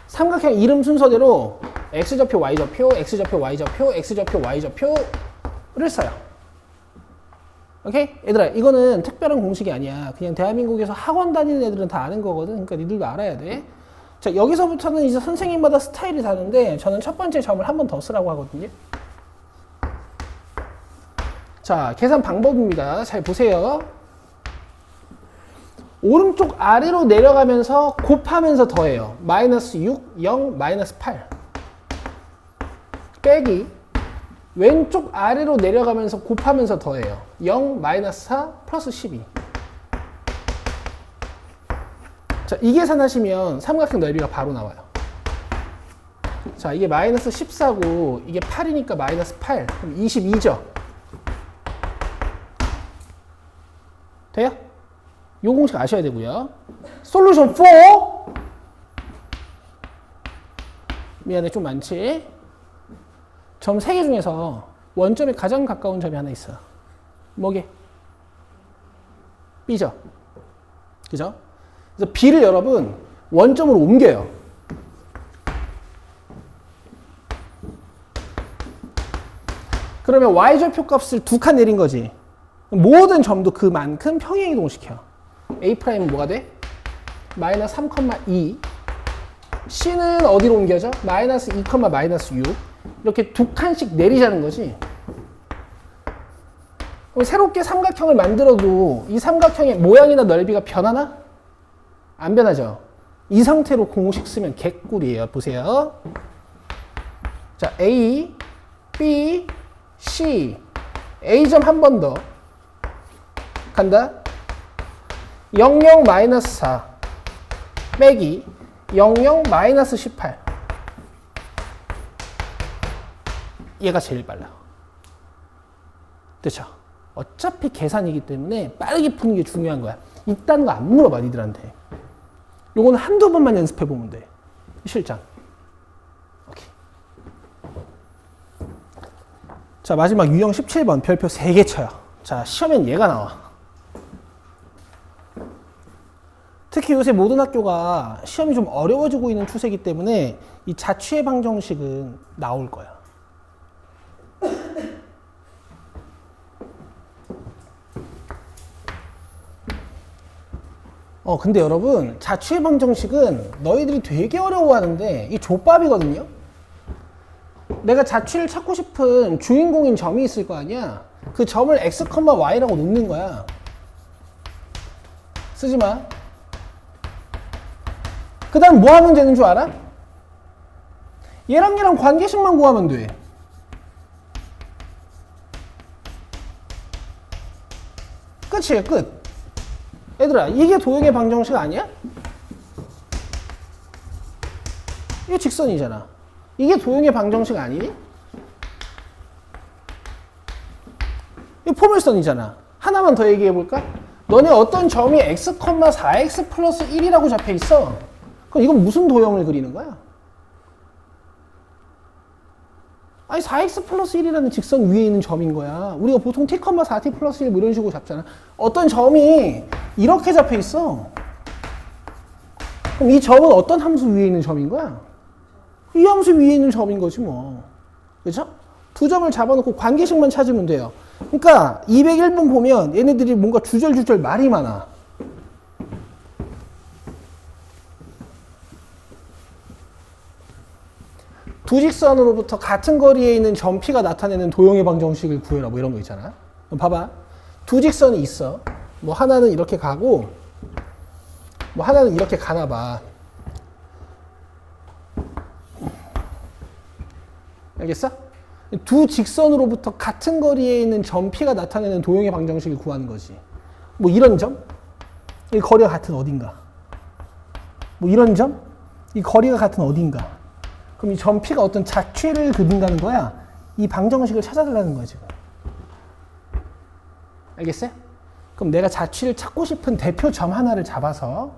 삼각형 이름 순서대로 X좌표, Y좌표, X좌표, Y좌표, X좌표, Y좌표를 써요. 오케이? 얘들아, 이거는 특별한 공식이 아니야. 그냥 대한민국에서 학원 다니는 애들은 다 아는 거거든. 그러니까 니들도 알아야 돼. 자, 여기서부터는 이제 선생님마다 스타일이 다른데 저는 첫 번째 점을 한 번 더 쓰라고 하거든요. 자, 계산 방법입니다. 잘 보세요. 오른쪽 아래로 내려가면서 곱하면서 더해요. 마이너스 6, 0, 마이너스 8 빼기 왼쪽 아래로 내려가면서 곱하면서 더해요. 0, 마이너스 4, 플러스 12. 자, 이 계산하시면 삼각형 넓이가 바로 나와요. 자, 이게 마이너스 14고 이게 8이니까 마이너스 8. 그럼 22죠. 돼요? 요 공식 아셔야 되고요. 솔루션 4. 미안해, 좀 많지? 점 3개 중에서 원점에 가장 가까운 점이 하나 있어. 뭐게? B죠. 그죠? 그래서 B를 여러분 원점으로 옮겨요. 그러면 Y절표 값을 2칸 내린 거지. 모든 점도 그만큼 평행이동시켜. A'은 뭐가 돼? 마이너스 3,2. C는 어디로 옮겨져? 마이너스 2, 마이너스 6. 이렇게 2칸씩 내리자는 거지. 그럼 새롭게 삼각형을 만들어도 이 삼각형의 모양이나 넓이가 변하나? 안 변하죠. 이 상태로 공식 쓰면 개꿀이에요. 보세요. 자, A, B, C. A점 한 번 더. 간다. 0, 0, 마이너스 4. 빼기 0, 0, 마이너스 18. 얘가 제일 빨라. 그렇죠? 어차피 계산이기 때문에 빠르게 푸는 게 중요한 거야. 이딴 거 안 물어봐, 니들한테. 요거는 한두 번만 연습해 보면 돼. 실장. 오케이. 자, 마지막 유형 17번 별표 3개 쳐요. 자, 시험엔 얘가 나와. 특히 요새 모든 학교가 시험이 좀 어려워지고 있는 추세이기 때문에 이 자취의 방정식은 나올 거야. 근데 여러분, 자취의 방정식은 너희들이 되게 어려워하는데 이 족밥이거든요. 내가 자취를 찾고 싶은 주인공인 점이 있을 거 아니야. 그 점을 x, y라고 놓는 거야. 쓰지 마. 그 다음 뭐 하면 되는 줄 알아? 얘랑 관계식만 구하면 돼. 끝이에요, 끝. 얘들아, 이게 도형의 방정식 아니야? 이게 직선이잖아. 이게 도형의 방정식 아니니? 이게 포물선이잖아. 하나만 더 얘기해볼까? 너네 어떤 점이 x, 4x 플러스 1이라고 잡혀있어. 그럼 이건 무슨 도형을 그리는 거야? 아니 4x 플러스 1이라는 직선 위에 있는 점인 거야. 우리가 보통 t, 4t 플러스 1 뭐 이런 식으로 잡잖아. 어떤 점이 이렇게 잡혀 있어. 그럼 이 점은 어떤 함수 위에 있는 점인 거야? 이 함수 위에 있는 점인 거지 뭐. 그렇죠? 두 점을 잡아놓고 관계식만 찾으면 돼요. 그러니까 201번 보면 얘네들이 뭔가 주절주절 말이 많아. 두 직선으로부터 같은 거리에 있는 점 P가 나타내는 도형의 방정식을 구해라 뭐 이런 거 있잖아. 그럼 봐봐. 두 직선이 있어. 뭐 하나는 이렇게 가고 뭐 하나는 이렇게 가나 봐. 알겠어? 두 직선으로부터 같은 거리에 있는 점 P가 나타내는 도형의 방정식을 구하는 거지. 뭐 이런 점? 이 거리가 같은 어딘가. 뭐 이런 점? 이 거리가 같은 어딘가. 그럼 이 점 P가 어떤 자취를 그린다는 거야. 이 방정식을 찾아달라는 거야, 지금. 알겠어요? 그럼 내가 자취를 찾고 싶은 대표 점 하나를 잡아서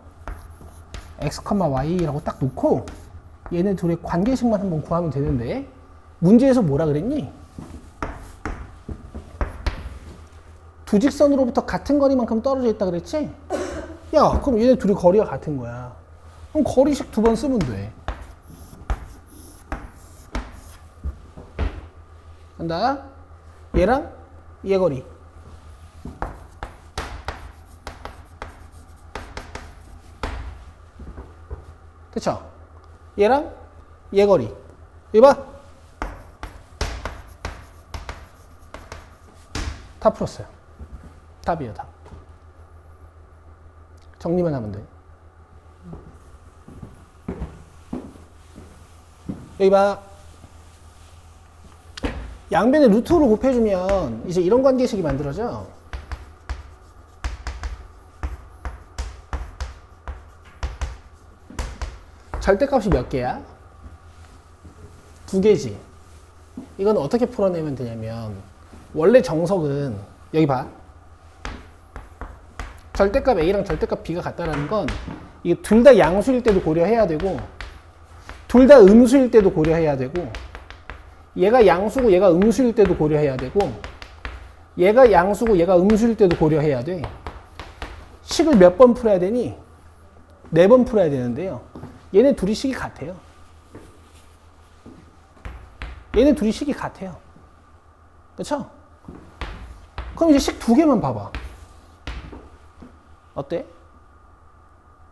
x, y라고 딱 놓고 얘네 둘의 관계식만 한번 구하면 되는데 문제에서 뭐라 그랬니? 두 직선으로부터 같은 거리만큼 떨어져 있다 그랬지? 야, 그럼 얘네 둘이 거리가 같은 거야. 그럼 거리식 두 번 쓰면 돼. 간다. 얘랑 얘 거리. 그쵸? 얘랑 얘 거리. 이봐. 다 풀었어요. 답이에요, 답. 정리만 하면 돼. 여기 봐. 양변에 루트로 곱해주면 이제 이런 관계식이 만들어져. 절대값이 몇 개야? 2개지. 이건 어떻게 풀어내면 되냐면 원래 정석은 여기 봐. 절대값 A랑 절대값 B가 같다라는 건 이게 둘 다 양수일 때도 고려해야 되고 둘 다 음수일 때도 고려해야 되고 얘가 양수고 얘가 음수일 때도 고려해야 되고 얘가 양수고 얘가 음수일 때도 고려해야 돼. 식을 몇 번 풀어야 되니? 4번 풀어야 되는데요. 얘네 둘이 식이 같아요. 얘네 둘이 식이 같아요. 그렇죠? 그럼 이제 식 2개만 봐봐. 어때?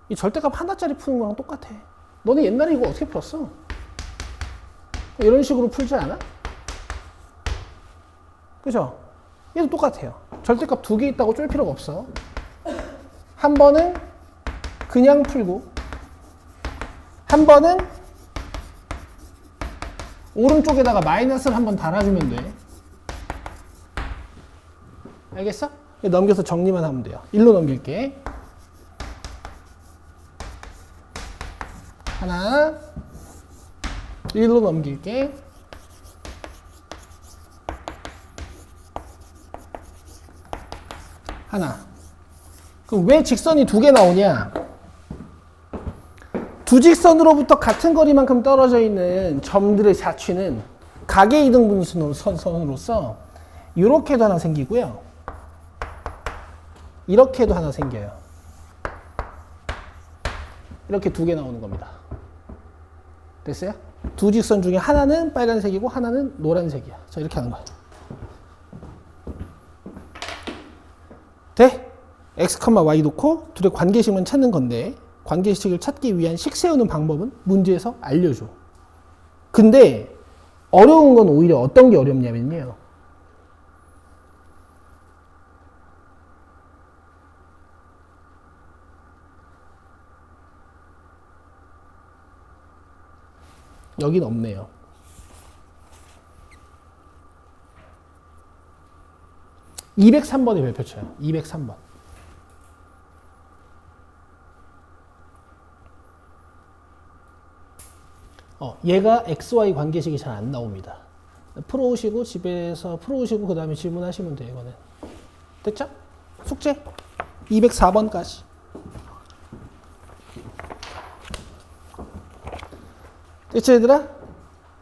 이 절대값 하나짜리 푸는 거랑 똑같아. 너네 옛날에 이거 어떻게 풀었어? 이런 식으로 풀지 않아? 그죠? 얘도 똑같아요. 절대값 2개 있다고 쫄 필요가 없어. 한 번은 그냥 풀고 한 번은 오른쪽에다가 마이너스를 한번 달아주면 돼. 알겠어? 넘겨서 정리만 하면 돼요. 1로 넘길게. 하나 1로 넘길게. 하나. 그럼 왜 직선이 2개 나오냐? 두 직선으로부터 같은 거리만큼 떨어져 있는 점들의 사취는 각의 이등분선으로서 이렇게도 하나 생기고요. 이렇게도 하나 생겨요. 이렇게 2개 나오는 겁니다. 됐어요? 두 직선 중에 하나는 빨간색이고 하나는 노란색이야. 자, 이렇게 하는 거야. 돼? x, y 놓고 둘의 관계식만 찾는 건데 관계식을 찾기 위한 식 세우는 방법은 문제에서 알려줘. 근데 어려운 건 오히려 어떤 게 어렵냐면요. 여긴 없네요. (203번에) 별표쳐요. 203번. 얘가 XY 관계식이 잘 안 나옵니다. 풀어오시고 집에서 풀어오시고 그 다음에 질문하시면 돼요. 이거는 됐죠? 숙제 204번까지. 됐죠 얘들아?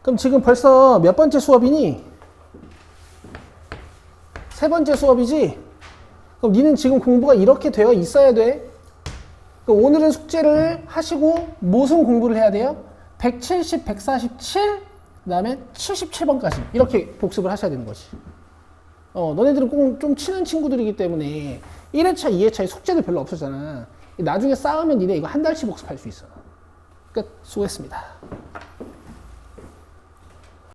그럼 지금 벌써 몇 번째 수업이니? 3번째 수업이지? 그럼 니는 지금 공부가 이렇게 되어 있어야 돼. 그럼 오늘은 숙제를 하시고 무슨 공부를 해야 돼요? 170, 147, 그 다음에 77번까지 이렇게 복습을 하셔야 되는 거지. 너네들은 꼭 좀 치는 친구들이기 때문에 1회차, 2회차에 숙제도 별로 없었잖아. 나중에 쌓으면 니네 이거 한 달치 복습할 수 있어. 끝. 수고했습니다.